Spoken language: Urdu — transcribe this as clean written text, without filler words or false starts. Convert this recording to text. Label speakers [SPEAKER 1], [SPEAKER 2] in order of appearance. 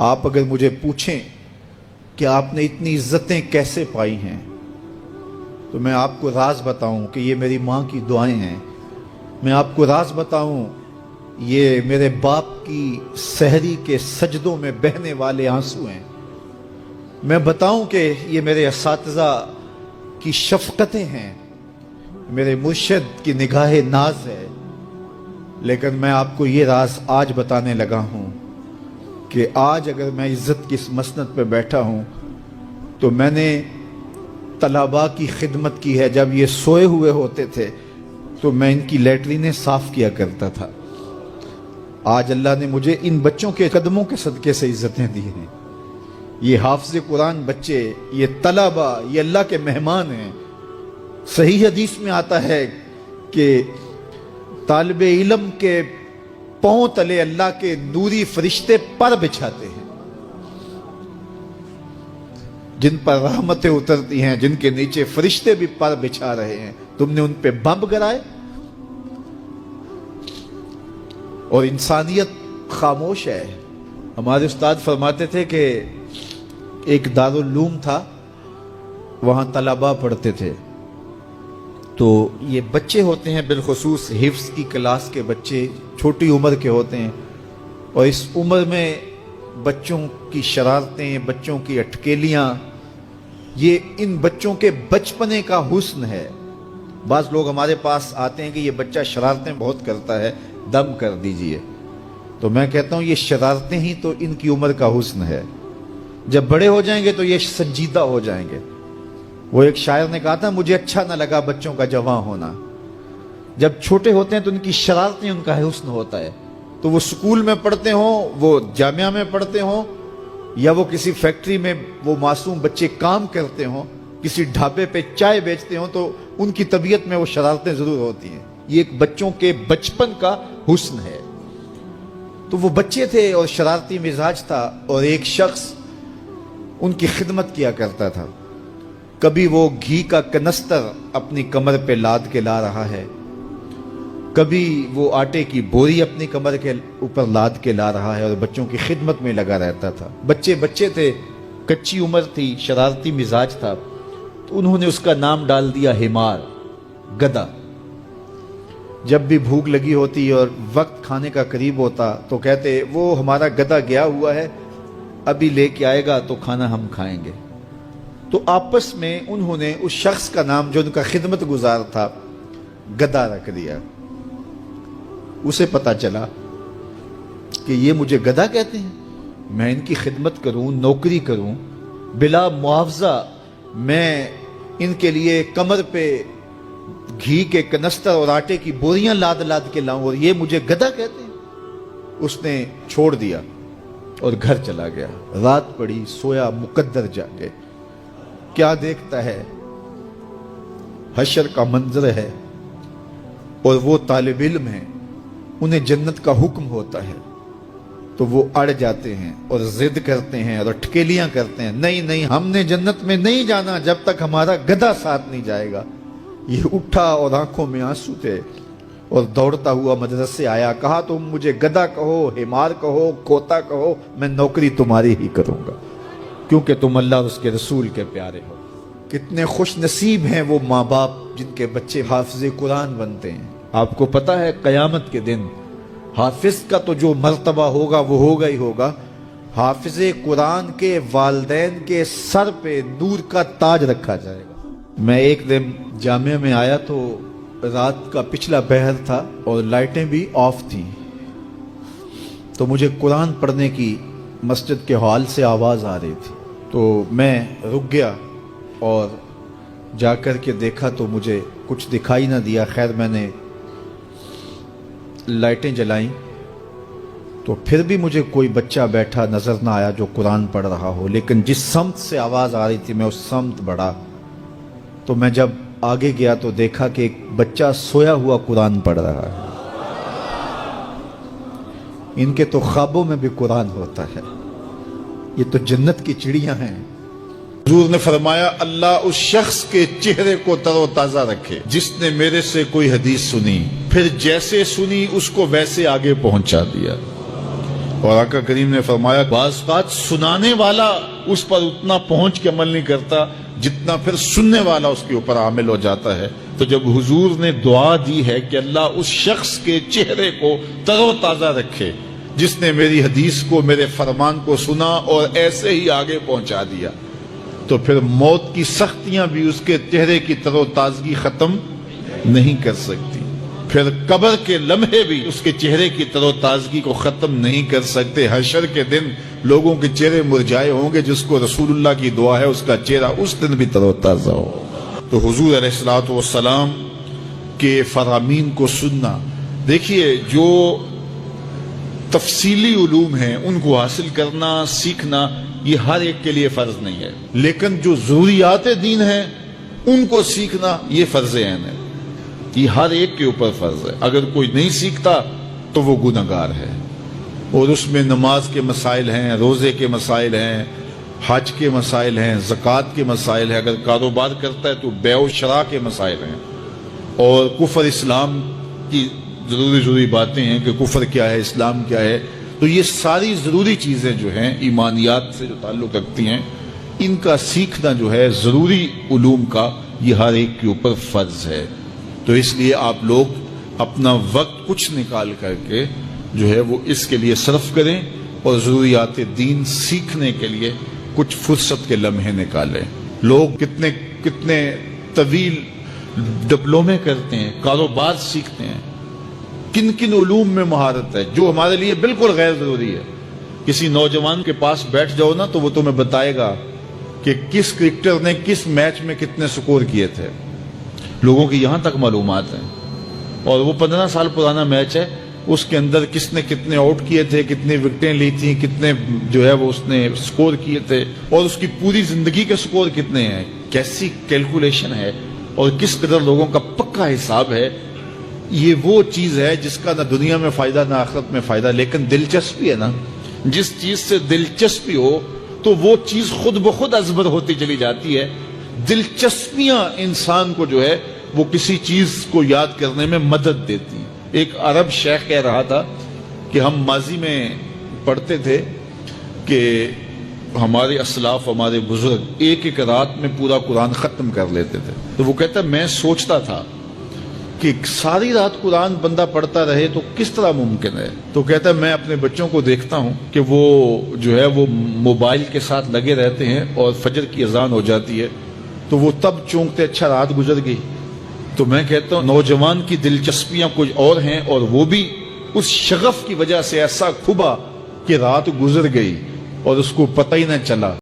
[SPEAKER 1] آپ اگر مجھے پوچھیں کہ آپ نے اتنی عزتیں کیسے پائی ہیں تو میں آپ کو راز بتاؤں کہ یہ میری ماں کی دعائیں ہیں. میں آپ کو راز بتاؤں یہ میرے باپ کی سحری کے سجدوں میں بہنے والے آنسو ہیں. میں بتاؤں کہ یہ میرے اساتذہ کی شفقتیں ہیں, میرے مرشد کی نگاہ ناز ہے. لیکن میں آپ کو یہ راز آج بتانے لگا ہوں کہ آج اگر میں عزت کی اس مسند پہ بیٹھا ہوں تو میں نے طلباء کی خدمت کی ہے. جب یہ سوئے ہوئے ہوتے تھے تو میں ان کی لیٹرینیں صاف کیا کرتا تھا. آج اللہ نے مجھے ان بچوں کے قدموں کے صدقے سے عزتیں دی ہیں. یہ حافظ قرآن بچے, یہ طلباء, یہ اللہ کے مہمان ہیں. صحیح حدیث میں آتا ہے کہ طالب علم کے پاؤں تلے اللہ کے نوری فرشتے پر بچھاتے ہیں جن پر رحمتیں اترتی ہیں, جن کے نیچے فرشتے بھی پر بچھا رہے ہیں. تم نے ان پہ بم گرائے اور انسانیت خاموش ہے. ہمارے استاد فرماتے تھے کہ ایک دارالعلوم تھا, وہاں طلباء پڑھتے تھے. تو یہ بچے ہوتے ہیں, بالخصوص حفظ کی کلاس کے بچے چھوٹی عمر کے ہوتے ہیں, اور اس عمر میں بچوں کی شرارتیں, بچوں کی اٹکیلیاں, یہ ان بچوں کے بچپنے کا حسن ہے. بعض لوگ ہمارے پاس آتے ہیں کہ یہ بچہ شرارتیں بہت کرتا ہے, دم کر دیجئے. تو میں کہتا ہوں یہ شرارتیں ہی تو ان کی عمر کا حسن ہے. جب بڑے ہو جائیں گے تو یہ سنجیدہ ہو جائیں گے. وہ ایک شاعر نے کہا تھا, مجھے اچھا نہ لگا بچوں کا جوان ہونا. جب چھوٹے ہوتے ہیں تو ان کی شرارتیں ان کا حسن ہوتا ہے. تو وہ سکول میں پڑھتے ہوں, وہ جامعہ میں پڑھتے ہوں, یا وہ کسی فیکٹری میں وہ معصوم بچے کام کرتے ہوں, کسی ڈھابے پہ چائے بیچتے ہوں, تو ان کی طبیعت میں وہ شرارتیں ضرور ہوتی ہیں. یہ ایک بچوں کے بچپن کا حسن ہے. تو وہ بچے تھے اور شرارتی مزاج تھا, اور ایک شخص ان کی خدمت کیا کرتا تھا. کبھی وہ گھی کا کنستر اپنی کمر پہ لاد کے لا رہا ہے, کبھی وہ آٹے کی بوری اپنی کمر کے اوپر لاد کے لا رہا ہے, اور بچوں کی خدمت میں لگا رہتا تھا. بچے تھے, کچی عمر تھی, شرارتی مزاج تھا, تو انہوں نے اس کا نام ڈال دیا حمار, گدھا. جب بھی بھوک لگی ہوتی اور وقت کھانے کا قریب ہوتا تو کہتے وہ ہمارا گدھا گیا ہوا ہے, ابھی لے کے آئے گا تو کھانا ہم کھائیں گے. تو آپس میں انہوں نے اس شخص کا نام جو ان کا خدمت گزار تھا گدھا رکھ دیا. اسے پتا چلا کہ یہ مجھے گدھا کہتے ہیں, میں ان کی خدمت کروں, نوکری کروں, بلا معاوضہ میں ان کے لیے کمر پہ گھی کے کنستر اور آٹے کی بوریاں لاد لاد کے لاؤں, اور یہ مجھے گدھا کہتے ہیں. اس نے چھوڑ دیا اور گھر چلا گیا. رات پڑی, سویا, مقدر جاگے. کیا دیکھتا ہے, حشر کا منظر ہے, اور وہ طالب علم ہیں, انہیں جنت کا حکم ہوتا ہے, تو وہ اڑ جاتے ہیں اور ضد کرتے ہیں اور اٹکیلیاں کرتے ہیں, نہیں ہم نے جنت میں نہیں جانا جب تک ہمارا گدھا ساتھ نہیں جائے گا. یہ اٹھا اور آنکھوں میں آنسو تھے, اور دوڑتا ہوا مدرسے آیا. کہا تم مجھے گدھا کہو, حمار کہو, کوتا کہو, میں نوکری تمہاری ہی کروں گا, کیونکہ تم اللہ اور اس کے رسول کے پیارے ہو. کتنے خوش نصیب ہیں وہ ماں باپ جن کے بچے حافظ قرآن بنتے ہیں. آپ کو پتا ہے قیامت کے دن حافظ کا تو جو مرتبہ ہوگا وہ ہوگا ہی ہوگا. حافظ قرآن کے والدین کے سر پہ نور کا تاج رکھا جائے گا. میں ایک دن جامعہ میں آیا تو رات کا پچھلا پہر تھا اور لائٹیں بھی آف تھیں, تو مجھے قرآن پڑھنے کی مسجد کے ہال سے آواز آ رہی تھی. تو میں رک گیا اور جا کر کے دیکھا تو مجھے کچھ دکھائی نہ دیا. خیر میں نے لائٹیں جلائیں تو پھر بھی مجھے کوئی بچہ بیٹھا نظر نہ آیا جو قرآن پڑھ رہا ہو. لیکن جس سمت سے آواز آ رہی تھی میں اس سمت بڑھا, تو میں جب آگے گیا تو دیکھا کہ ایک بچہ سویا ہوا قرآن پڑھ رہا ہے. ان کے تو خوابوں میں بھی قرآن ہوتا ہے. یہ تو جنت کی چڑیاں ہیں. حضور نے فرمایا اللہ اس شخص کے چہرے کو تر و تازہ رکھے جس نے میرے سے کوئی حدیث سنی, پھر جیسے سنی اس کو ویسے آگے پہنچا دیا.
[SPEAKER 2] اور آقا کریم نے فرمایا بعض بات سنانے والا اس پر اتنا پہنچ کے عمل نہیں کرتا جتنا پھر سننے والا اس کے اوپر عامل ہو جاتا ہے. تو جب حضور نے دعا دی ہے کہ اللہ اس شخص کے چہرے کو تر و تازہ رکھے جس نے میری حدیث کو، میرے فرمان کو سنا اور ایسے ہی آگے پہنچا دیا، تو پھر موت کی سختیاں بھی اس کے چہرے کی تر و تازگی ختم نہیں کر سکتی، پھر قبر کے لمحے بھی اس کے چہرے کی تر و تازگی کو ختم نہیں کر سکتے. حشر کے دن لوگوں کے چہرے مرجھائے ہوں گے، جس کو رسول اللہ کی دعا ہے اس کا چہرہ اس دن بھی تر و تازہ ہو. تو حضور علیہ الصلوۃ والسلام کے فرامین کو سننا، دیکھیے جو تفصیلی علوم ہیں ان کو حاصل کرنا، سیکھنا، یہ ہر ایک کے لیے فرض نہیں ہے، لیکن جو ضروریات دین ہیں ان کو سیکھنا یہ فرض عین ہے، یہ ہر ایک کے اوپر فرض ہے. اگر کوئی نہیں سیکھتا تو وہ گنہگار ہے. اور اس میں نماز کے مسائل ہیں، روزے کے مسائل ہیں، حج کے مسائل ہیں، زکوٰۃ کے مسائل ہیں. اگر کاروبار کرتا ہے تو بیع و شراء کے مسائل ہیں، اور کفر اسلام کی ضروری باتیں ہیں کہ کفر کیا ہے، اسلام کیا ہے. تو یہ ساری ضروری چیزیں جو ہیں ایمانیات سے جو تعلق رکھتی ہیں، ان کا سیکھنا جو ہے ضروری علوم کا، یہ ہر ایک کے اوپر فرض ہے. تو اس لیے آپ لوگ اپنا وقت کچھ نکال کر کے جو ہے وہ اس کے لیے صرف کریں، اور ضروریات دین سیکھنے کے لیے کچھ فرصت کے لمحے نکالیں. لوگ کتنے طویل ڈپلومے کرتے ہیں، کاروبار سیکھتے ہیں، کن علوم میں مہارت ہے جو ہمارے لیے بالکل غیر ضروری ہے. کسی نوجوان کے پاس بیٹھ جاؤ نا تو وہ تمہیں بتائے گا کہ کس کرکٹر نے کس میچ میں کتنے سکور کیے تھے. لوگوں کی یہاں تک معلومات ہیں، اور وہ 15 سال پرانا میچ ہے، اس کے اندر کس نے کتنے آؤٹ کیے تھے، کتنی وکٹیں لی تھیں، کتنے جو ہے وہ اس نے سکور کیے تھے، اور اس کی پوری زندگی کے سکور کتنے ہیں، کیسی کیلکولیشن ہے، اور کس قدر لوگوں کا پکا حساب ہے. یہ وہ چیز ہے جس کا نہ دنیا میں فائدہ نہ آخرت میں فائدہ، لیکن دلچسپی ہے نا. جس چیز سے دلچسپی ہو تو وہ چیز خود بخود ازبر ہوتی چلی جاتی ہے. دلچسپیاں انسان کو جو ہے وہ کسی چیز کو یاد کرنے میں مدد دیتی ہیں. ایک عرب شیخ کہہ رہا تھا کہ ہم ماضی میں پڑھتے تھے کہ ہمارے اسلاف، ہمارے بزرگ ایک رات میں پورا قرآن ختم کر لیتے تھے. تو وہ کہتا ہے میں سوچتا تھا کہ ساری رات قرآن بندہ پڑھتا رہے تو کس طرح ممکن ہے. تو کہتا ہے میں اپنے بچوں کو دیکھتا ہوں کہ وہ جو ہے وہ موبائل کے ساتھ لگے رہتے ہیں، اور فجر کی اذان ہو جاتی ہے تو وہ تب چونکتے اچھا رات گزر گئی. تو میں کہتا ہوں نوجوان کی دلچسپیاں کچھ اور ہیں، اور وہ بھی اس شغف کی وجہ سے ایسا کھبا کہ رات گزر گئی اور اس کو پتہ ہی نہ چلا.